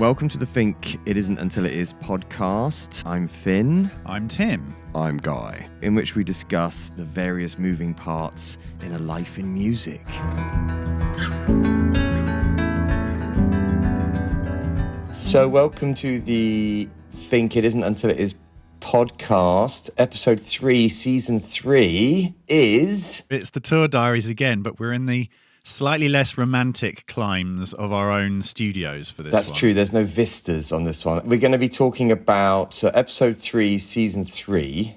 welcome to the Fink, It Isn't Until It Is podcast. I'm Finn. I'm Tim. I'm Guy. In which we discuss the various moving parts in a life in music. So welcome to the Fink, It Isn't Until It Is podcast. Episode 3, season 3 is... It's the tour diaries again, but we're in the slightly less romantic climes of our own studios for this That's one. true. There's no vistas on this one. We're going to be talking about episode 3, season 3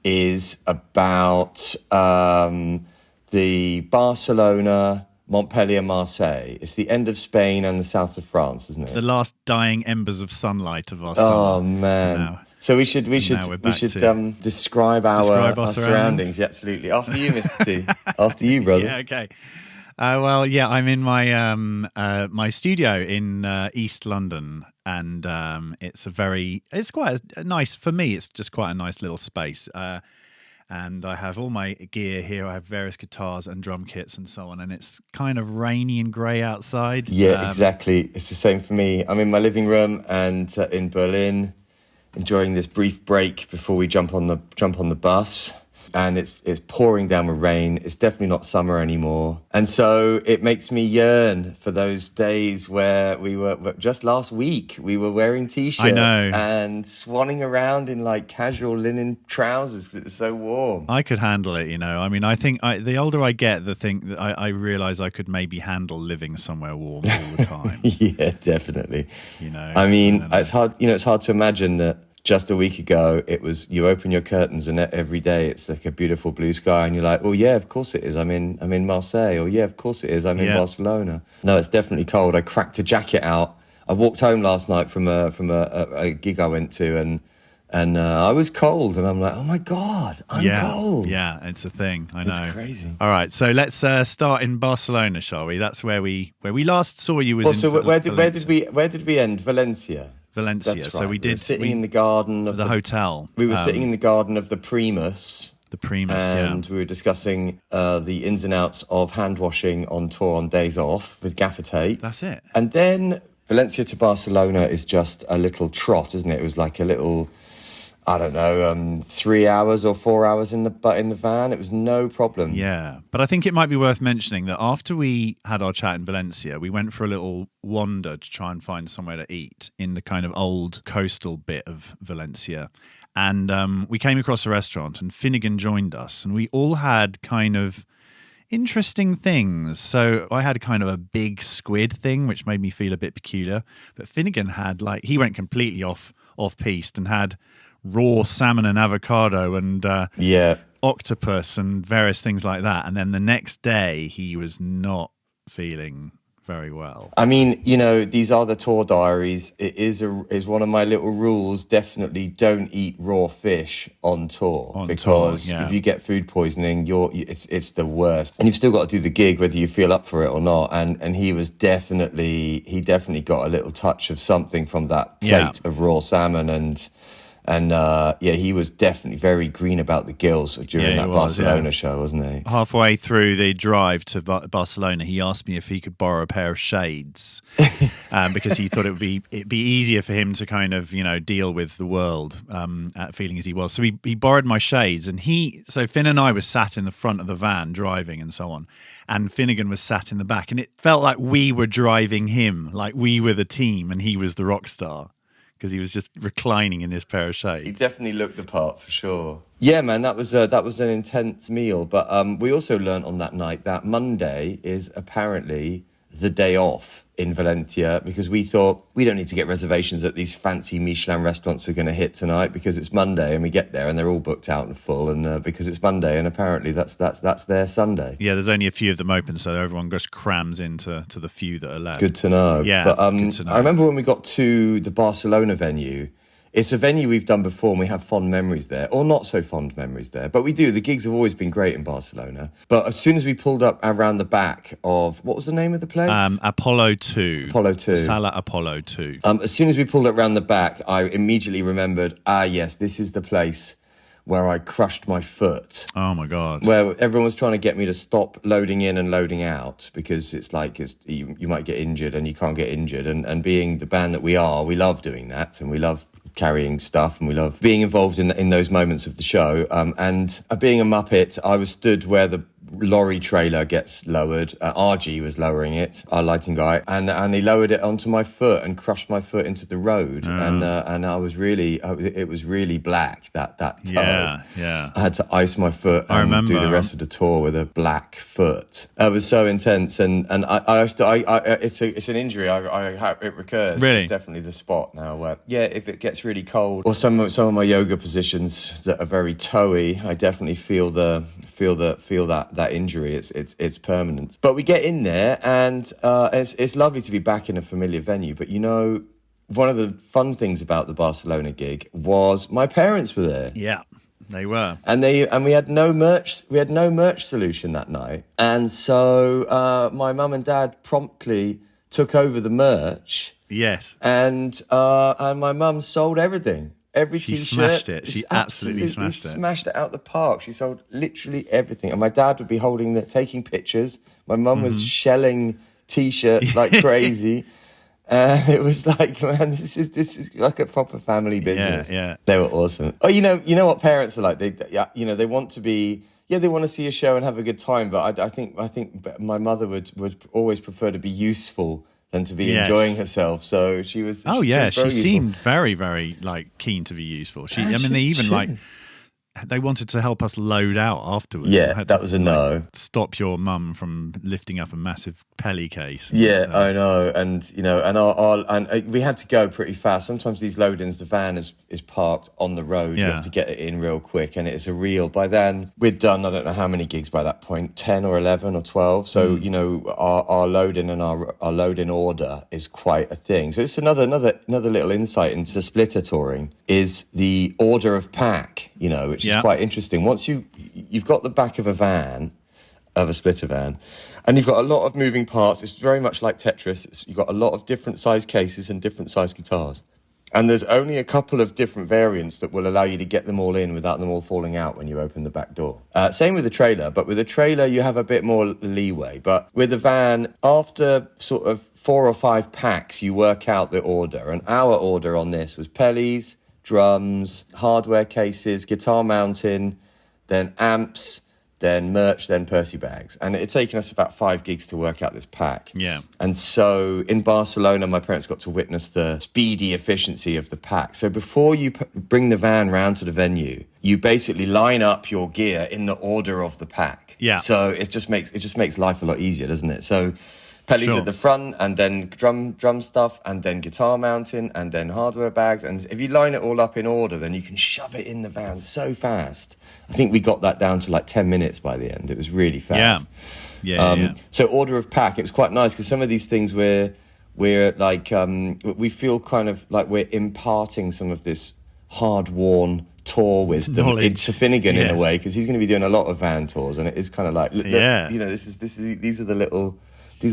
is about the Barcelona, Montpellier, Marseille. It's the end of Spain and the south of France, isn't it? The last dying embers of sunlight of our summer. Oh man! Now. So we should describe our surroundings. Yeah, absolutely. After you, Mr. T. After you, brother. Yeah. Okay. I'm in my my studio in East London, and it's quite a nice, for me, it's just quite a nice little space. And I have all my gear here. I have various guitars and drum kits and so on. And it's kind of rainy and grey outside. Yeah, exactly. It's the same for me. I'm in my living room and in Berlin, enjoying this brief break before we jump on the bus. And it's pouring down with rain. It's definitely not summer anymore. And so it makes me yearn for those days where we were, just last week, we were wearing T-shirts and swanning around in like casual linen trousers because it was so warm. I could handle it, you know. I mean, I think the older I get, the thing that I realise I could maybe handle living somewhere warm all the time. Yeah, definitely. You know, I mean, it's hard to imagine that. Just a week ago, it was, you open your curtains and every day it's like a beautiful blue sky and you're like, oh yeah, of course it is. I'm in Marseille. Or yeah, of course it is. I'm in Barcelona. No, it's definitely cold. I cracked a jacket out. I walked home last night from a gig I went to and I was cold and I'm like, oh my God, I'm cold. Yeah, it's a thing. I know. It's crazy. All right, so let's start in Barcelona, shall we? That's where we last saw you. Where did we end? Valencia. Valencia. That's right. So we sitting in the garden of the hotel. We were sitting in the garden of the Primus. The Primus, and we were discussing the ins and outs of hand washing on tour on days off with gaffer tape. That's it. And then Valencia to Barcelona is just a little trot, isn't it? It was like a little, I don't know, 3 hours or 4 hours in the van. It was no problem. Yeah, but I think it might be worth mentioning that after we had our chat in Valencia, we went for a little wander to try and find somewhere to eat in the kind of old coastal bit of Valencia. And we came across a restaurant and Finnegan joined us and we all had kind of interesting things. So I had kind of a big squid thing, which made me feel a bit peculiar. But Finnegan had he went completely off-piste and had raw salmon and avocado and octopus and various things like that. And then the next day he was not feeling very well. I mean, you know, these are the tour diaries. It is one of my little rules. Definitely don't eat raw fish on tour because if you get food poisoning, it's the worst. And you've still got to do the gig whether you feel up for it or not. And he definitely got a little touch of something from that plate of raw salmon and he was definitely very green about the gills during that Barcelona show, wasn't he? Halfway through the drive to Barcelona, he asked me if he could borrow a pair of shades because he thought it'd be easier for him to kind of, you know, deal with the world feeling as he was. So he borrowed my shades, and so Finn and I were sat in the front of the van driving and so on, and Finnegan was sat in the back, and it felt like we were driving him, like we were the team and he was the rock star. Because he was just reclining in this pair of shades. He definitely looked the part for sure. Yeah, man, that was an intense meal. But we also learnt on that night that Monday is apparently the day off in Valencia because we thought we don't need to get reservations at these fancy Michelin restaurants we're going to hit tonight because it's Monday and we get there and they're all booked out and full and because it's Monday and apparently that's their Sunday. Yeah, there's only a few of them open, so everyone just crams into the few that are left. Good to know. Yeah, but, good to know. I remember when we got to the Barcelona venue. It's a venue we've done before and we have fond memories there, or not so fond memories there, but we do. The gigs have always been great in Barcelona. But as soon as we pulled up around the back of, what was the name of the place? Apollo 2. Apollo 2. Sala Apollo 2. As soon as we pulled up around the back, I immediately remembered, yes, this is the place where I crushed my foot. Oh my God. Where everyone was trying to get me to stop loading in and loading out because it's like you might get injured and you can't get injured. And being the band that we are, we love doing that and we love carrying stuff and we love being involved in those moments of the show. And being a Muppet, I was stood where the lorry trailer gets lowered. RG was lowering it, our lighting guy, and he lowered it onto my foot and crushed my foot into the road. And I was really, it was really black that toe. Yeah. I had to ice my foot and do the rest of the tour with a black foot. It was so intense, and it's an injury. It recurs. Really? It's definitely the spot now where if it gets really cold or some of my yoga positions that are very toey, I definitely feel that injury. It's permanent. But we get in there and it's lovely to be back in a familiar venue. But one of the fun things about the Barcelona gig was my parents were there. Yeah, they were. And we had no merch. We had no merch solution that night. And so my mum and dad promptly took over the merch. Yes. And my mum sold everything. Every she t-shirt. Smashed it. She absolutely smashed it. Smashed it out the park. She sold literally everything. And my dad would be taking pictures. My mum was shelling t-shirts like crazy. And it was like, man, this is like a proper family business. Yeah. They were awesome. Oh, you know what parents are like. They want to be. Yeah, they want to see a show and have a good time. But I think my mother would always prefer to be useful than to be enjoying herself. So she was. She seemed very, very keen to be useful. They wanted to help us load out afterwards. Yeah, that was a no. Stop your mum from lifting up a massive Pelly case. Yeah, I know, and we had to go pretty fast. Sometimes these load-ins, the van is parked on the road. You have to get it in real quick, and it's a real. By then, we'd done I don't know how many gigs by that point, 10 or 11 or 12. So our load-in and our load-in order is quite a thing. So it's another little insight into splitter touring is the order of pack. Which is quite interesting. Once you've got the back of a splitter van, and you've got a lot of moving parts. It's very much like Tetris. You've got a lot of different size cases and different size guitars. And there's only a couple of different variants that will allow you to get them all in without them all falling out when you open the back door. Same with the trailer, but with the trailer you have a bit more leeway. But with the van, after sort of 4 or 5 packs, you work out the order. And our order on this was Pellies, drums, hardware cases, guitar mounting, then amps, then merch, then Percy bags. And it had taken us about 5 gigs to work out this pack. Yeah. And so in Barcelona, my parents got to witness the speedy efficiency of the pack. So before you bring the van round to the venue, you basically line up your gear in the order of the pack. Yeah. So it just makes life a lot easier, doesn't it? So Pellies at the front, and then drum stuff, and then guitar mounting, and then hardware bags. And if you line it all up in order, then you can shove it in the van so fast. I think we got that down to 10 minutes by the end. It was really fast. Yeah. So order of pack, it was quite nice because some of these things we're we feel kind of like we're imparting some of this hard-worn tour wisdom into Finnegan in a way, because he's going to be doing a lot of van tours, and it is kind of like, these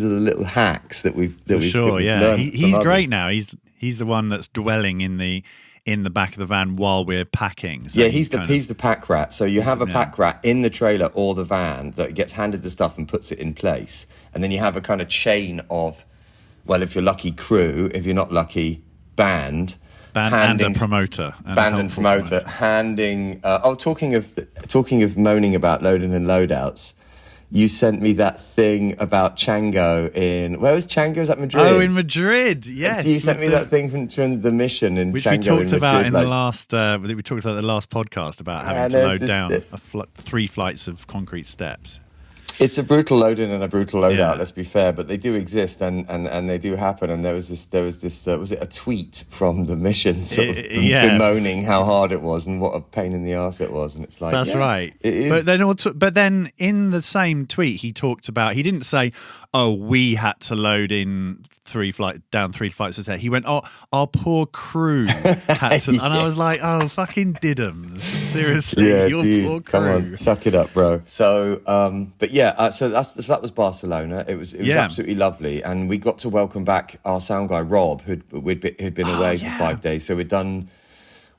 are the little hacks that we've learned. He's great now. He's the one that's dwelling in the back of the van while we're packing. So he's the pack rat. So you have a pack rat in the trailer or the van that gets handed the stuff and puts it in place, and then you have a kind of chain of, well, if you're lucky, crew. If you're not lucky, band and a promoter. Handing. Talking of moaning about loading and loadouts. You sent me that thing about Chango where was Chango? Was that Madrid? Oh, in Madrid, yes. You sent me that thing from the mission in which Chango, we talked about in Madrid, the last. We talked about the last podcast about having to load down 3 flights of concrete steps. It's a brutal load-in and a brutal load-out, let's be fair, but they do exist and they do happen. And there was this was it a tweet from the mission sort of bemoaning how hard it was and what a pain in the arse it was, and it's like, that's right. It is. But then in the same tweet he talked about, he didn't say, oh, we had to load in 3 flights of stairs. He went, oh, our poor crew had to, and I was like, oh, fucking diddums, seriously, your poor crew. Come on, suck it up, bro. So, so that was Barcelona. It was absolutely lovely, and we got to welcome back our sound guy Rob, who'd been away for 5 days. So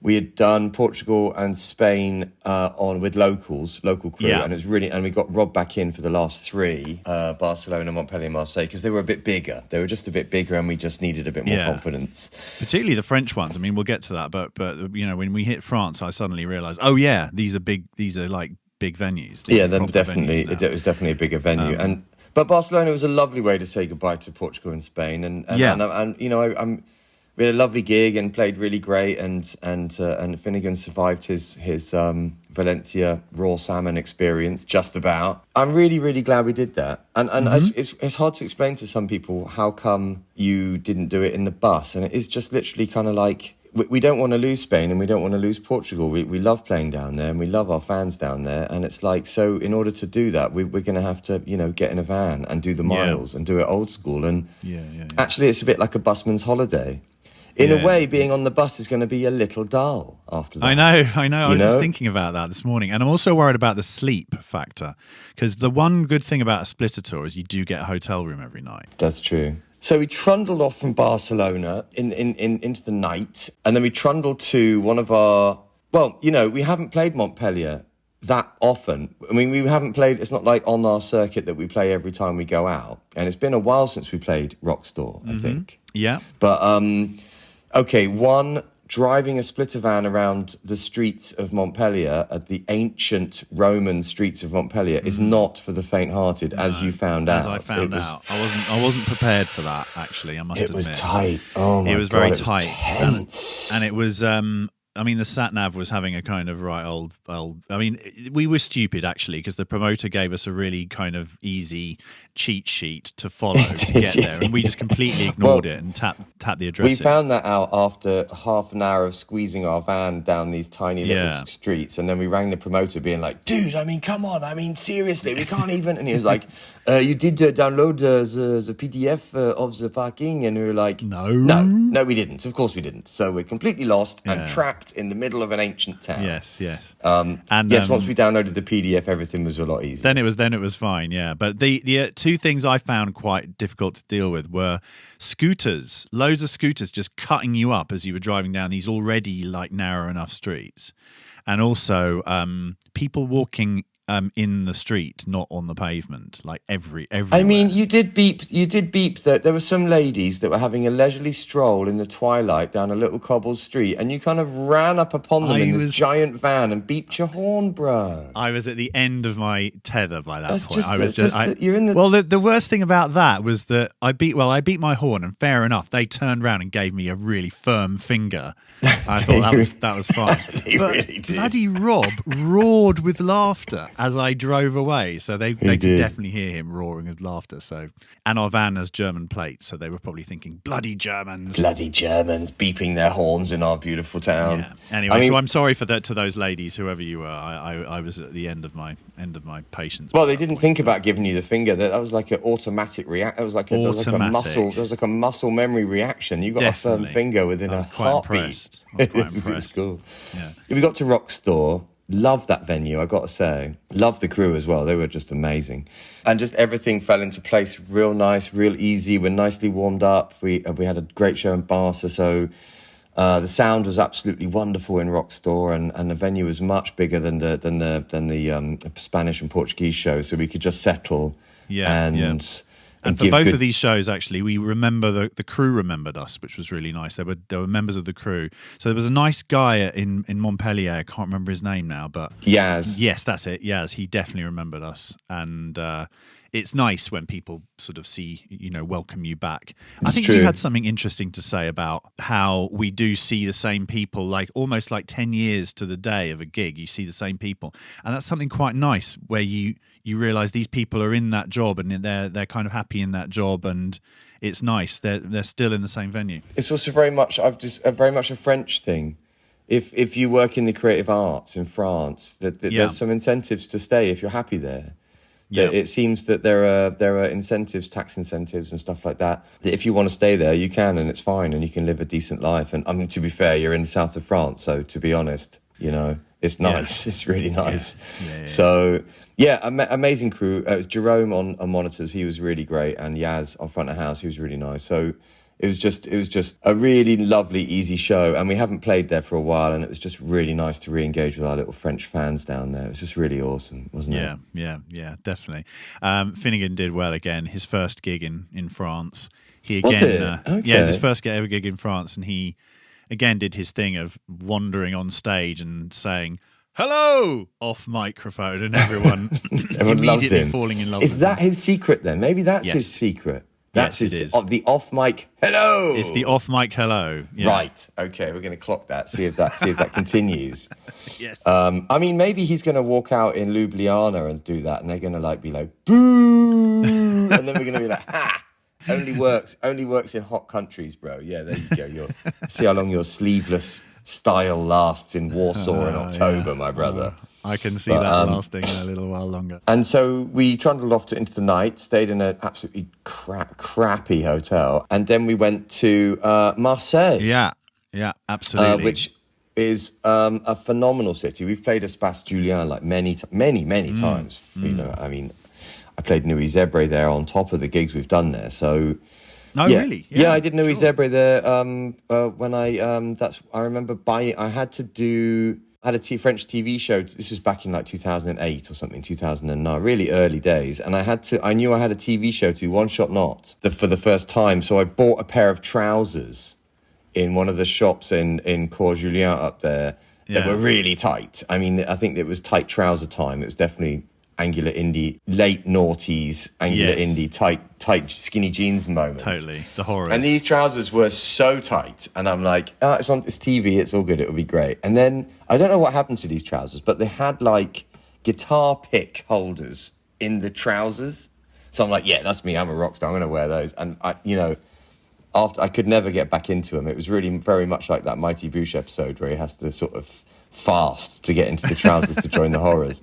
we had done Portugal and Spain on with local crew, and it was really, and we got Rob back in for the last three, Barcelona, Montpellier, Marseille, because they were a bit bigger. They were just a bit bigger, and we just needed a bit more confidence. Particularly the French ones. I mean, we'll get to that, but you know, when we hit France, I suddenly realised, oh yeah, these are big. These are like big venues. Then definitely, it was definitely a bigger venue, but Barcelona was a lovely way to say goodbye to Portugal and Spain, and you know, we had a lovely gig and played really great, and Finnegan survived his Valencia raw salmon experience just about. I'm really glad we did that, and it's hard to explain to some people how come you didn't do it in the bus, and it is just literally kind of like, we don't want to lose Spain and we don't want to lose Portugal. We love playing down there and we love our fans down there, and it's like, so in order to do that, we're going to have to, you know, get in a van and do the miles and do it old school, and actually it's a bit like a busman's holiday. In a way, being on the bus is going to be a little dull after that. I know. I was just thinking about that this morning. And I'm also worried about the sleep factor, because the one good thing about a splitter tour is you do get a hotel room every night. That's true. So we trundled off from Barcelona into the night, and then we trundled to one of our... Well, you know, we haven't played Montpellier that often. I mean, we haven't played... It's not like on our circuit that we play every time we go out. And it's been a while since we played Rockstore, I think. Yeah. But... Okay, driving a splitter van around the streets of Montpellier, at the ancient Roman streets of Montpellier, is not for the faint-hearted, as you found out. As I found out. I wasn't prepared for that, actually, I must admit. It was tight. Oh, my God. It was very tight. Tense. And it was... I mean, the sat-nav was having a kind of old... I mean, we were stupid, actually, because the promoter gave us a really kind of easy cheat sheet to follow to get there, and we just completely ignored it and tapped the address. We found that out after half an hour of squeezing our van down these tiny little streets, and then we rang the promoter being like, dude, I mean, come on, I mean, seriously, we can't even... And he was like, you did download the PDF of the parking? And we were like, no, we didn't. Of course we didn't. So we're completely lost and trapped in the middle of an ancient town. Yes. And once we downloaded the PDF, everything was a lot easier. Then it was fine, yeah. But the two things I found quite difficult to deal with were scooters. Loads of scooters just cutting you up as you were driving down these already like narrow enough streets, and also people walking in the street, not on the pavement, like everywhere. I mean, you did beep that there were some ladies that were having a leisurely stroll in the twilight down a little cobbled street, and you kind of ran up upon them in this giant van and beeped your horn, bro. I was at the end of my tether by that point. You're in the... Well, the worst thing about that was that I beat my horn, and fair enough, they turned around and gave me a really firm finger. I thought that was fine. But really bloody Rob roared with laughter as I drove away, so they could definitely hear him roaring with laughter. So, and our van has German plates, so they were probably thinking, bloody Germans beeping their horns in our beautiful town. Yeah. Anyway, so I'm sorry for that to those ladies, whoever you were. I was at the end of my patience. Well, they didn't think about giving you the finger. That was like an automatic reaction. It was like a muscle. There was like a muscle memory reaction. You got a firm finger within a heartbeat. I was quite impressed. It was cool. Yeah. We got to Rockstore. Loved that venue, I got to say. Loved the crew as well. They were just amazing. And just everything fell into place real nice, real easy. We're nicely warmed up. We had a great show in Barca, so the sound was absolutely wonderful in Rockstore, and the venue was much bigger than the Spanish and Portuguese show, so we could just settle And for both of these shows, actually, we remember the crew remembered us, which was really nice. There were members of the crew. So there was a nice guy in Montpellier. I can't remember his name now, but Yaz. Yes, that's it. Yaz. He definitely remembered us, and it's nice when people sort of welcome you back. I think you had something interesting to say about how we do see the same people, like almost like 10 years to the day of a gig. You see the same people, and that's something quite nice where you realise these people are in that job and they're kind of happy in that job, and it's nice. They're still in the same venue. It's also very much a French thing. If you work in the creative arts in France, there's some incentives to stay if you're happy there. Yep. It seems that there are incentives, tax incentives and stuff like that if you want to stay there, you can, and it's fine, and you can live a decent life. And I mean, to be fair, you're in the south of France, so to be honest, it's nice. Yeah. It's really nice. Yeah. So, amazing crew. It was Jerome on monitors. He was really great. And Yaz on front of house. He was really nice. So It was just a really lovely, easy show. And we haven't played there for a while. And it was just really nice to re-engage with our little French fans down there. It was just really awesome, wasn't it? Yeah, definitely. Finnegan did well again. His first gig in France. He again, was it? Okay. Yeah, his first ever gig in France. And he again did his thing of wandering on stage and saying, "Hello!" off microphone, and everyone immediately falling in love with him. Is that his secret then? Maybe that's his secret. That's it is. The off-mic hello. It's the off-mic hello. Yeah. Right. Okay, we're going to clock that. See if that continues. Yes. I mean, maybe he's going to walk out in Ljubljana and do that, and they're going to be like, boo, and then we're going to be like, ha. Only works in hot countries, bro. Yeah, there you go. You'll see how long your sleeveless style lasts in Warsaw in October, my brother. I can see that lasting a little while longer. And so we trundled off into the night, stayed in an absolutely crappy hotel, and then we went to Marseille. Yeah, absolutely. Which is a phenomenal city. We've played Espace Julien like many times. You know, I mean, I played Nuit Zebre there on top of the gigs we've done there. So. Really? Yeah, I did Nuit Zebre there when I remember buying. I had a French TV show. This was back in like 2008 or something, 2009, really early days. And I knew I had a TV show to do One Shot Not for the first time. So I bought a pair of trousers in one of the shops in Cours Julien up there that were really tight. I mean, I think it was tight trouser time. It was definitely angular indie, late noughties, angular indie, tight skinny jeans moment. Totally, the horror. And these trousers were so tight, and I'm like, it's TV, it's all good, it'll be great. And then I don't know what happened to these trousers, but they had like guitar pick holders in the trousers. So I'm like, yeah, that's me. I'm a rock star. I'm going to wear those. And after I could never get back into them. It was really very much like that Mighty Boosh episode where he has to sort of fast to get into the trousers to join the horrors.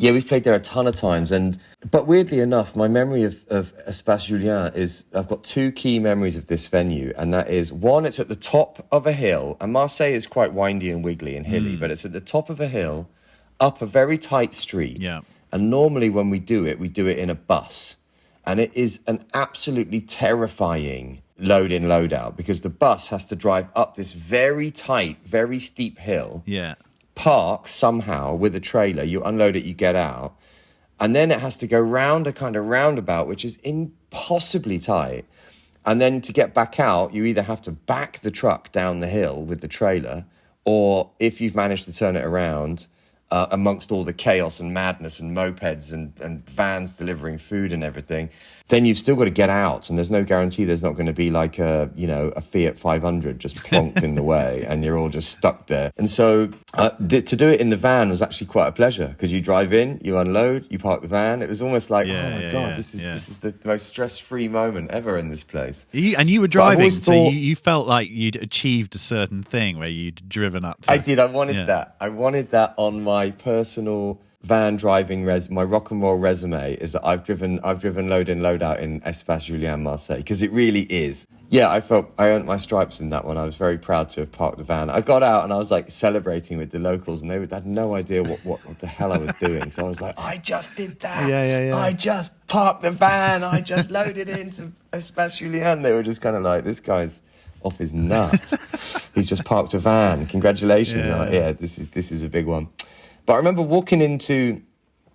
Yeah, we've played there a ton of times, but weirdly enough, my memory of Espace Julien is, I've got two key memories of this venue, and that is, one, it's at the top of a hill, and Marseille is quite windy and wiggly and hilly, but it's at the top of a hill, up a very tight street, and normally when we do it in a bus, and it is an absolutely terrifying load in, load out, because the bus has to drive up this very tight, very steep hill, park somehow with a trailer, you unload it, you get out, and then it has to go round a kind of roundabout which is impossibly tight, and then to get back out you either have to back the truck down the hill with the trailer, or if you've managed to turn it around amongst all the chaos and madness and mopeds and vans delivering food and everything, then you've still got to get out, and there's no guarantee there's not going to be like a Fiat 500 just plonked in the way and you're all just stuck there. And so to do it in the van was actually quite a pleasure, because you drive in, you unload, you park the van. It was almost like, this is the most stress-free moment ever in this place. You were driving, so you felt like you'd achieved a certain thing where you'd driven up to... I did. I wanted that. I wanted that on my personal van driving my rock and roll resume, is that I've driven load in, load out in Espace Julien Marseille, because it really is. Yeah, I felt I earned my stripes in that one. I was very proud to have parked the van. I got out and I was like celebrating with the locals, and they had no idea what the hell I was doing. So I was like, I just did that. Yeah. I just parked the van. I just loaded into Espace Julien. They were just kind of like, this guy's off his nut. He's just parked a van. Congratulations. Like, this is a big one. But I remember walking into,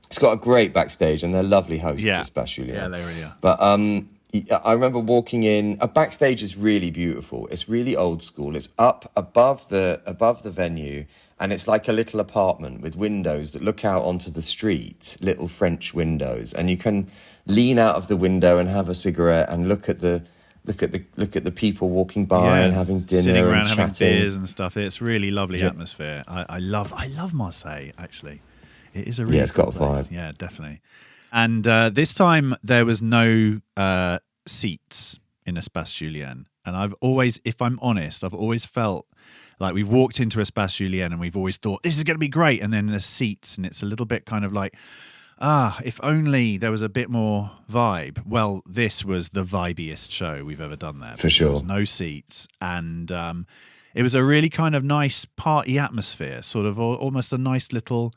it's got a great backstage and they're lovely hosts, especially. Yeah, they really are. But I remember walking in, a backstage is really beautiful. It's really old school. It's up above the venue, and it's like a little apartment with windows that look out onto the street, little French windows, and you can lean out of the window and have a cigarette and look at the people walking by and having dinner, sitting around and having chatting. beers and stuff. It's really lovely atmosphere. I love Marseille. Actually, it is a really it's got a place. vibe. Yeah, definitely. And this time there was no seats in Espace Julien, and I've always, if I'm honest, I've always felt like we've walked into Espace Julien and we've always thought this is going to be great, and then there's seats, and it's a little bit kind of like, if only there was a bit more vibe. Well, this was the vibiest show we've ever done there. For sure. There was no seats, and it was a really kind of nice party atmosphere, sort of almost a nice little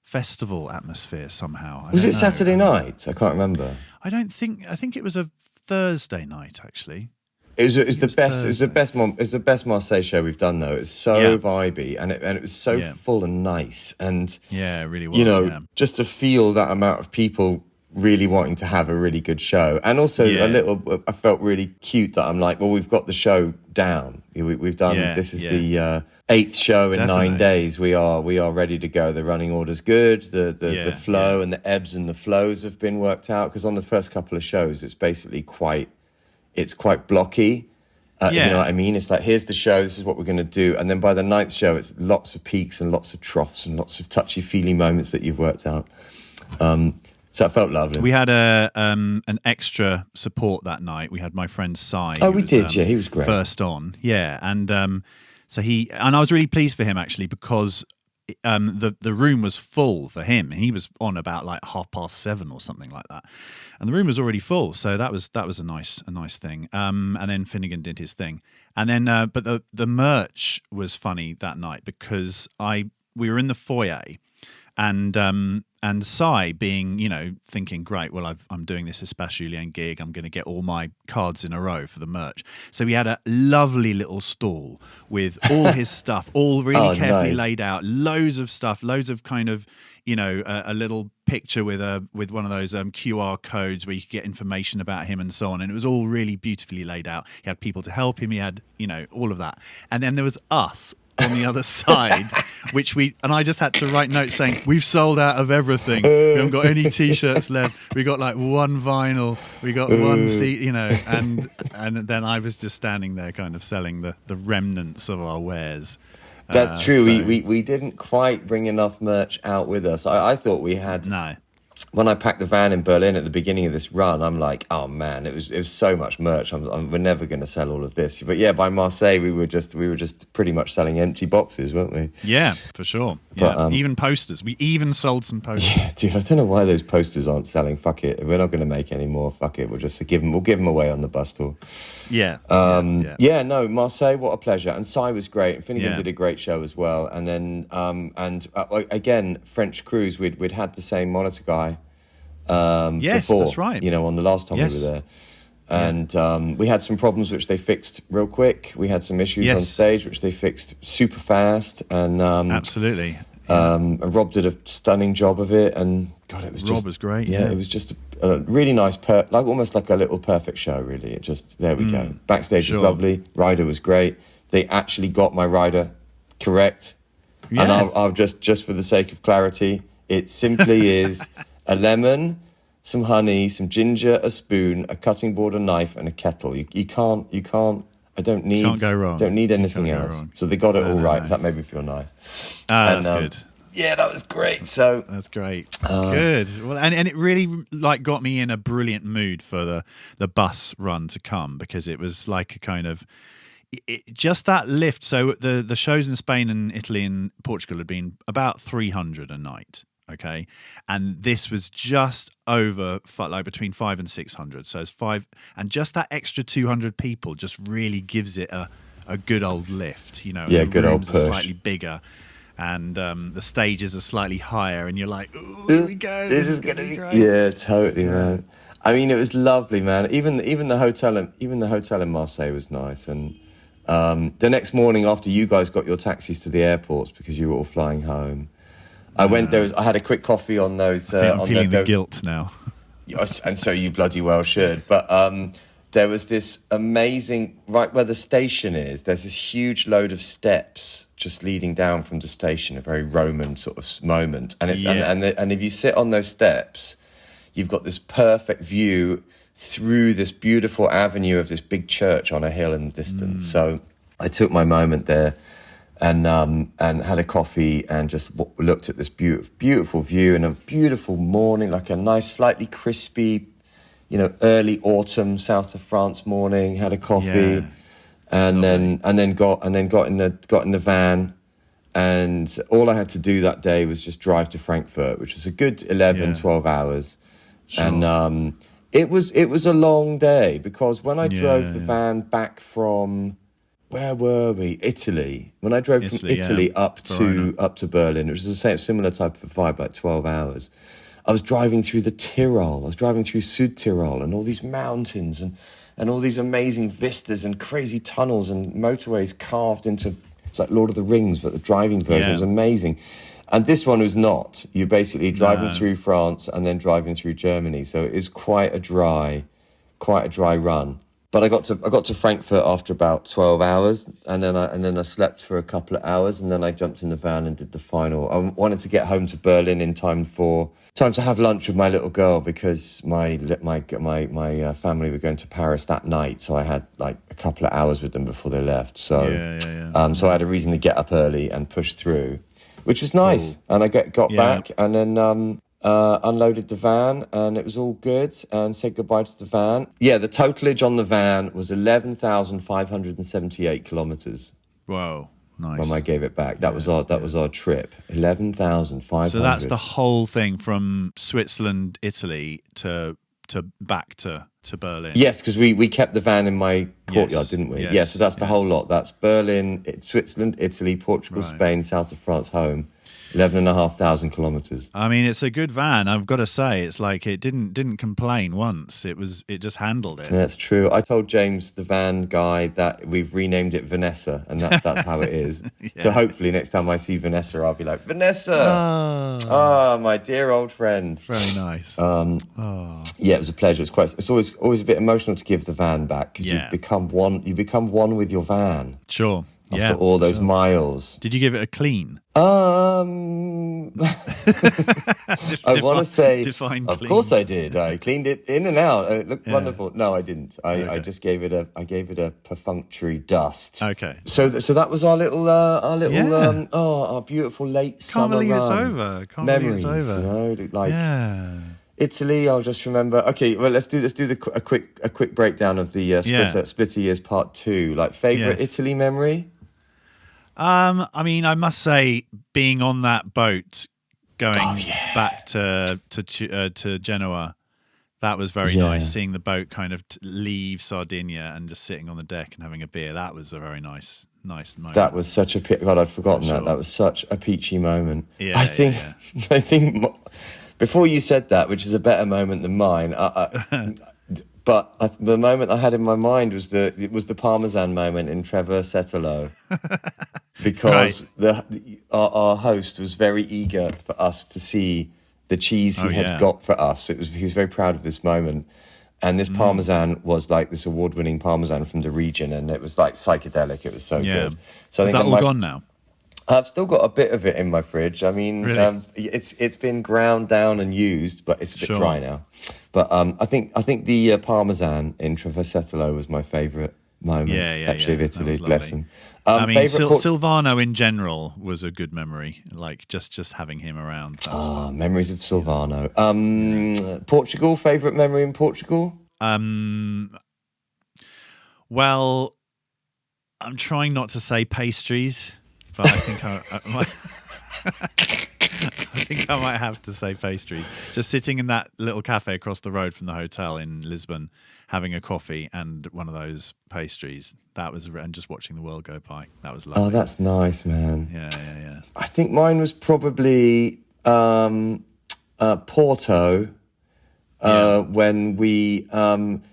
festival atmosphere somehow. Was it Saturday night? I can't remember. I think it was a Thursday night, actually. It was the best. It was the best. It was the best Marseille show we've done, though. It was so vibey, and it was so full and nice, and it really was. Just to feel that amount of people really wanting to have a really good show, and also a little. I felt really cute that I'm like, well, we've got the show down. We've done. This is the 8th show in 9 days. We are ready to go. The running order's good. The flow and the ebbs and the flows have been worked out, because on the first couple of shows, it's basically quite blocky. You know what I mean? It's like, here's the show, this is what we're going to do. And then by the 9th show, it's lots of peaks and lots of troughs and lots of touchy-feely moments that you've worked out. So I felt lovely. We had an extra support that night. We had my friend Sai. Oh, we did, he was great. First on, and so I was really pleased for him, actually, because the room was full for him. He was on about like 7:30 or something like that, and the room was already full. So that was a nice thing. And then Finnegan did his thing, and then but the merch was funny that night, because we were in the foyer, and Sai, being, thinking, great, well, I'm doing this Espace Julien gig, I'm going to get all my cards in a row for the merch. So he had a lovely little stall with all his stuff, all really carefully laid out, loads of stuff, loads of kind of, a little picture with one of those QR codes where you could get information about him and so on. And it was all really beautifully laid out. He had people to help him. He had, all of that. And then there was us on the other side, I just had to write notes saying, we've sold out of everything. We haven't got any T-shirts left. We got like one vinyl. We got one seat, and then I was just standing there kind of selling the remnants of our wares. That's true. So, we didn't quite bring enough merch out with us. I thought we had. No. When I packed the van in Berlin at the beginning of this run, I'm like, oh man, it was so much merch. We're never going to sell all of this. But yeah, by Marseille, we were just pretty much selling empty boxes, weren't we? Yeah, for sure. Yeah, but, even posters. We even sold some posters. Yeah, dude, I don't know why those posters aren't selling. Fuck it, we're not going to make any more. Fuck it, we'll give them away on the bus tour. Yeah. No, Marseille, what a pleasure. And Sai was great. And Finnegan did a great show as well. And then again, French Cruise, we'd had the same monitor guy. Before, that's right. On the last time we were there, and we had some problems which they fixed real quick. We had some issues on stage which they fixed super fast, and absolutely. Rob did a stunning job of it, and God, Rob was great. Yeah, it was just a really nice, almost like a little perfect show. Really, there we go. Backstage was lovely. Rider was great. They actually got my rider correct, and I'll just for the sake of clarity, it simply is. A lemon, some honey, some ginger, a spoon, a cutting board, a knife, and a kettle. You can't. I don't need. Can't go wrong. Don't need anything else. So they got it all right. No. That made me feel nice. That's good. Yeah, that was great. So that's great. Good. Well, and it really got me in a brilliant mood for the bus run to come, because it was like a kind of. Just that lift. So the shows in Spain and Italy and Portugal had been about 300 a night. Okay, and this was just over between 500 and 600. So it's 5, and just that extra 200 people just really gives it a good old lift. Yeah, good old push. Are slightly bigger, and the stages are slightly higher, and you're like, "Ooh, here we go! This is gonna be great." Yeah, totally, man. I mean, it was lovely, man. Even the hotel in Marseille was nice, and the next morning after you guys got your taxis to the airports because you were all flying home. I went there. I had a quick coffee on those. I'm feeling the guilt now. And so you bloody well should. But there was this amazing, right where the station is, there's this huge load of steps just leading down from the station, a very Roman sort of moment. And and if you sit on those steps, you've got this perfect view through this beautiful avenue of this big church on a hill in the distance. So I took my moment there. And had a coffee and just looked at this beautiful view in a beautiful morning, like a nice, slightly crispy, early autumn south of France morning. Had a coffee, and then got in the van, and all I had to do that day was just drive to Frankfurt, which was a good 12 hours, sure. And it was a long day, because when I drove the van back from. Where were we? Italy. When I drove from Italy up to Berlin, it was the same similar type of vibe, like 12 hours. I was driving through the Tyrol. I was driving through Südtirol and all these mountains and all these amazing vistas and crazy tunnels and motorways carved into, it's like Lord of the Rings, but the driving version was amazing. And this one was not. You're basically driving through France and then driving through Germany. So it is quite a dry run. But I got to Frankfurt after about 12 hours, and then I slept for a couple of hours, and then I jumped in the van and did the final. I wanted to get home to Berlin in time to have lunch with my little girl, because my family were going to Paris that night, so I had like a couple of hours with them before they left. So so I had a reason to get up early and push through, which was nice. Cool. And I got back, and then unloaded the van, and it was all good, and said goodbye to the van. Yeah, the totalage on the van was 11,578 kilometers. Whoa, nice. When I gave it back, that was our trip. 11,500. So that's the whole thing from Switzerland, Italy to back to Berlin. Yes, because we kept the van in my courtyard, didn't we? Yes. So that's the whole lot. That's Berlin, Switzerland, Italy, Portugal, Spain, south of France, home. 11,500 kilometers. I mean, it's a good van. I've got to say, it's like it didn't complain once. It just handled it. That's true. I told James, the van guy, that we've renamed it Vanessa, and that's how it is. So hopefully next time I see Vanessa, I'll be like, Vanessa! Oh, my dear old friend. Very nice. Yeah, it was a pleasure. It's always a bit emotional to give the van back, because you become one with your van. Sure. After all those miles. Did you give it a clean? I want to say, define of clean. course I did. I cleaned it in and out. It looked wonderful. No, I didn't. I just gave it a perfunctory dust. Okay. So that was our beautiful late summer run. Can't believe it's over. You know, Italy, I'll just remember. Okay, well, let's do a quick breakdown of the Splitter Years Part 2. Like, favorite Italy memory. I mean, I must say, being on that boat going back to Genoa, that was very nice. Seeing the boat kind of leave Sardinia and just sitting on the deck and having a beer, that was a very nice moment. That was such a God, I'd forgotten that. That was such a peachy moment. Yeah, I think before you said that, which is a better moment than mine, but the moment I had in my mind was the Parmesan moment in Trevisetolo, because our host was very eager for us to see the cheese he had got for us. He was very proud of this moment, and this Parmesan was like this award-winning Parmesan from the region, and it was like psychedelic. It was so good. So is that all gone now? I've still got a bit of it in my fridge. I mean, really? It's been ground down and used, but it's a bit dry now. But I think the Parmesan in Trevisetolo was my favourite moment of Italy. Bless him. I mean, Silvano in general was a good memory. Like just having him around. That was fun. Memories of Silvano. Portugal, favourite memory in Portugal? Well, I'm trying not to say pastries. But I think I might have to say pastries. Just sitting in that little cafe across the road from the hotel in Lisbon, having a coffee and one of those pastries. And just watching the world go by. That was lovely. Oh, that's nice, man. Yeah. I think mine was probably Porto. When we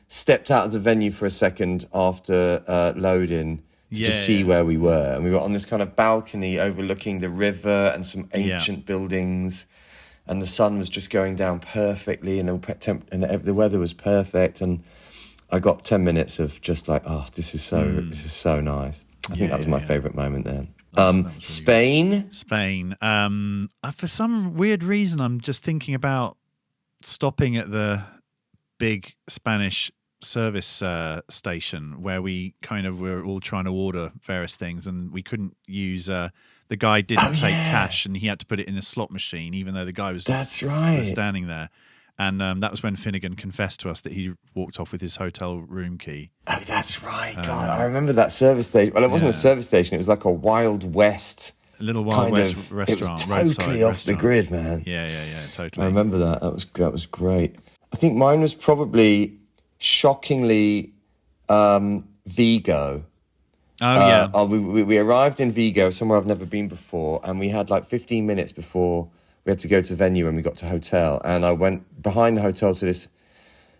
stepped out of the venue for a second after loading. To see where we were, and we were on this kind of balcony overlooking the river and some ancient buildings, and the sun was just going down perfectly, and the weather was perfect, and I got 10 minutes of just like, this is so nice. I think that was my favourite moment then. Spain. For some weird reason, I'm just thinking about stopping at the big Spanish service station where we kind of were all trying to order various things, and we couldn't use the guy didn't take cash, and he had to put it in a slot machine, even though the guy was just standing there. And that was when Finnegan confessed to us that he walked off with his hotel room key. Oh, that's right. God, I remember that service station. Well, it wasn't a service station. It was like a Wild West. A little Wild West restaurant. It was totally off the grid, man. Yeah, totally. I remember that. That was great. I think mine was probably shockingly Vigo. We arrived in Vigo, somewhere I've never been before, and we had like 15 minutes before we had to go to venue when we got to hotel, and I went behind the hotel to this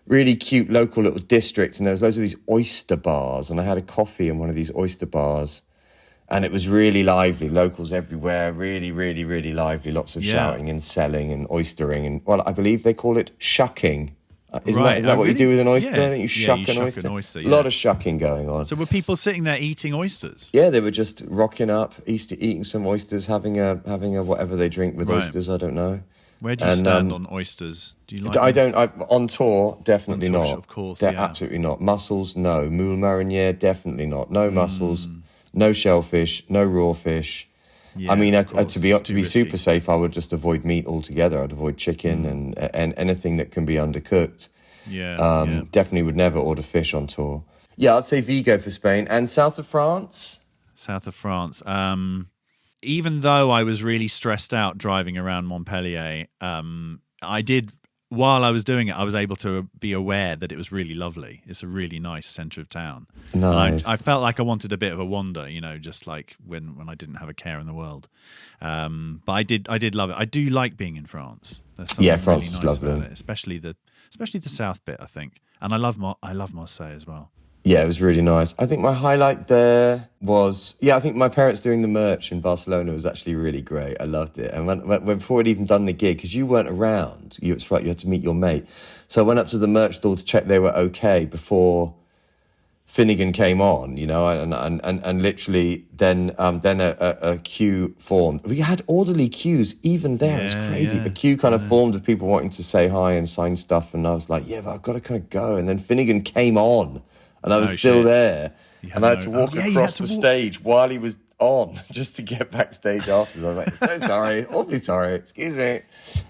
really cute local little district, and there was loads of these oyster bars, and I had a coffee in one of these oyster bars, and it was really lively, locals everywhere, really, really, really lively, lots of shouting and selling and oystering, and well, I believe they call it shucking. Isn't that what really? you do with an oyster? Yeah. I think you shuck an oyster. A lot of shucking going on. So were people sitting there eating oysters? Yeah, they were just rocking up, eating some oysters, having a whatever they drink with oysters. I don't know. Where do you stand on oysters? Do you like I them? don't. On tour, definitely on tour, not. Of course, Absolutely not. Mussels, no. Moule marinière, definitely not. No mussels, no shellfish, no raw fish. Yeah, I mean, to be risky. super safe, I would just avoid meat altogether. I'd avoid chicken and anything that can be undercooked. Definitely would never order fish on tour. Yeah, I'd say Vigo for Spain. And south of France? South of France. Even though I was really stressed out driving around Montpellier, I did, while I was doing it, I was able to be aware that it was really lovely. It's a really nice centre of town. Nice. I felt like I wanted a bit of a wander, just like when I didn't have a care in the world. But I did love it. I do like being in France. There's something France really is nice lovely. about it, especially the south bit, I think. And I love Marseille as well. Yeah, it was really nice. I think my highlight there was, I think my parents doing the merch in Barcelona was actually really great. I loved it. And when before we'd even done the gig, because you weren't around, it's right, you had to meet your mate. So I went up to the merch store to check they were okay before Finnegan came on, and literally then a queue formed. We had orderly queues even there. It was crazy. A queue kind of formed of people wanting to say hi and sign stuff, and I was like, but I've got to kind of go. And then Finnegan came on, and I was still there, and I had to walk across the stage while he was on just to get backstage afterwards. I was like, so sorry, awfully sorry, excuse me.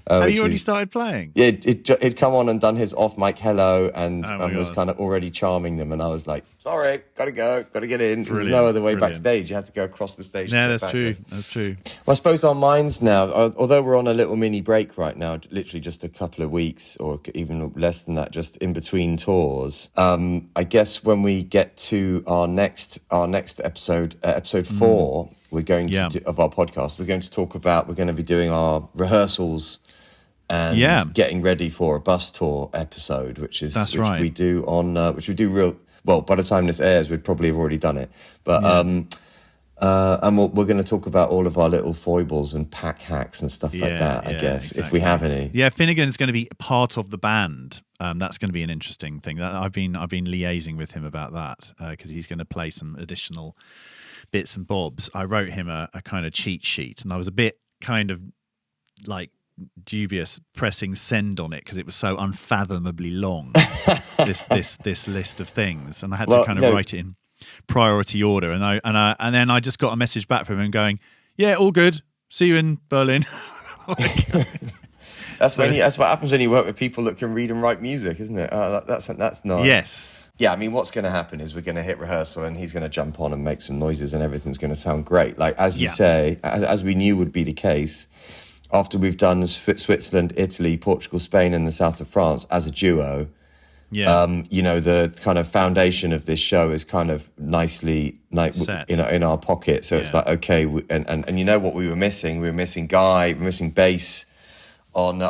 Have you already started playing? Yeah, it'd come on and done his off-mic hello and was kind of already charming them, and I was like, sorry, gotta go, gotta get in. There's no other way backstage. You had to go across the stage. Yeah, that's true. That's true. Well, I suppose our minds now, although we're on a little mini break right now, literally just a couple of weeks or even less than that, just in between tours. I guess when we get to our next episode, episode 4, we're going to of our podcast, we're going to be doing our rehearsals and getting ready for a bus tour episode, which we do well, by the time this airs, we'd probably have already done it. But and we're going to talk about all of our little foibles and pack hacks and stuff like that, I guess, if we have any. Yeah, Finnegan's going to be part of the band. That's going to be an interesting thing. I've been liaising with him about that because he's going to play some additional bits and bobs. I wrote him a kind of cheat sheet, and I was a bit kind of like dubious pressing send on it because it was so unfathomably long. this list of things, and I had to write it in priority order. And then I just got a message back from him going, "Yeah, all good. See you in Berlin." That's what happens when you work with people that can read and write music, isn't it? That's nice. Yes. Yeah, I mean, what's going to happen is we're going to hit rehearsal and he's going to jump on and make some noises and everything's going to sound great. Like, as you say, as we knew would be the case, after we've done Switzerland, Italy, Portugal, Spain, and the south of France as a duo, the kind of foundation of this show is kind of nicely in our pocket. So it's like, okay, and you know what we were missing? We were missing Guy, we were missing bass on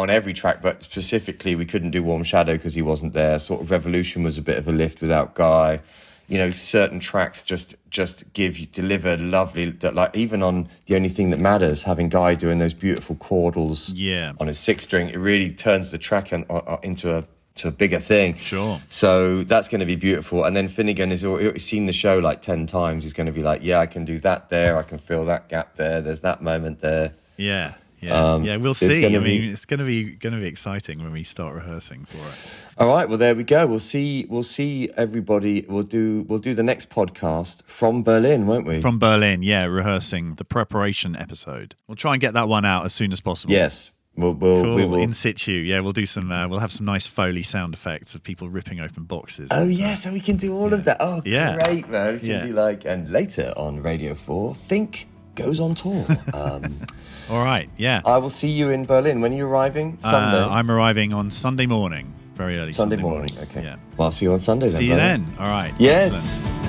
every track, but specifically we couldn't do Warm Shadow because he wasn't there. Sort of Revolution was a bit of a lift without Guy. Certain tracks just deliver lovely, like even on The Only Thing That Matters, having Guy doing those beautiful chordals on his 6-string, it really turns the track into a bigger thing. Sure. So that's going to be beautiful. And then Finnegan has already seen the show like 10 times. He's going to be like, I can do that there. I can fill that gap there. There's that moment there. Yeah. We'll see. It's going to be exciting when we start rehearsing for it. All right, well there we go. We'll see everybody. We'll do the next podcast from Berlin, won't we? From Berlin, rehearsing the preparation episode. We'll try and get that one out as soon as possible. Yes. We will in situ. Yeah, we'll do some. We'll have some nice Foley sound effects of people ripping open boxes. Oh yeah, so we can do all of that. Oh, great, man! We can do and later on Radio 4, Fink goes on tour. All right, yeah. I will see you in Berlin. When are you arriving? Sunday? I'm arriving on Sunday morning. Very early Sunday morning. Okay. Yeah. Well, I'll see you on Sunday then. See you then. All right. Yes. Excellent.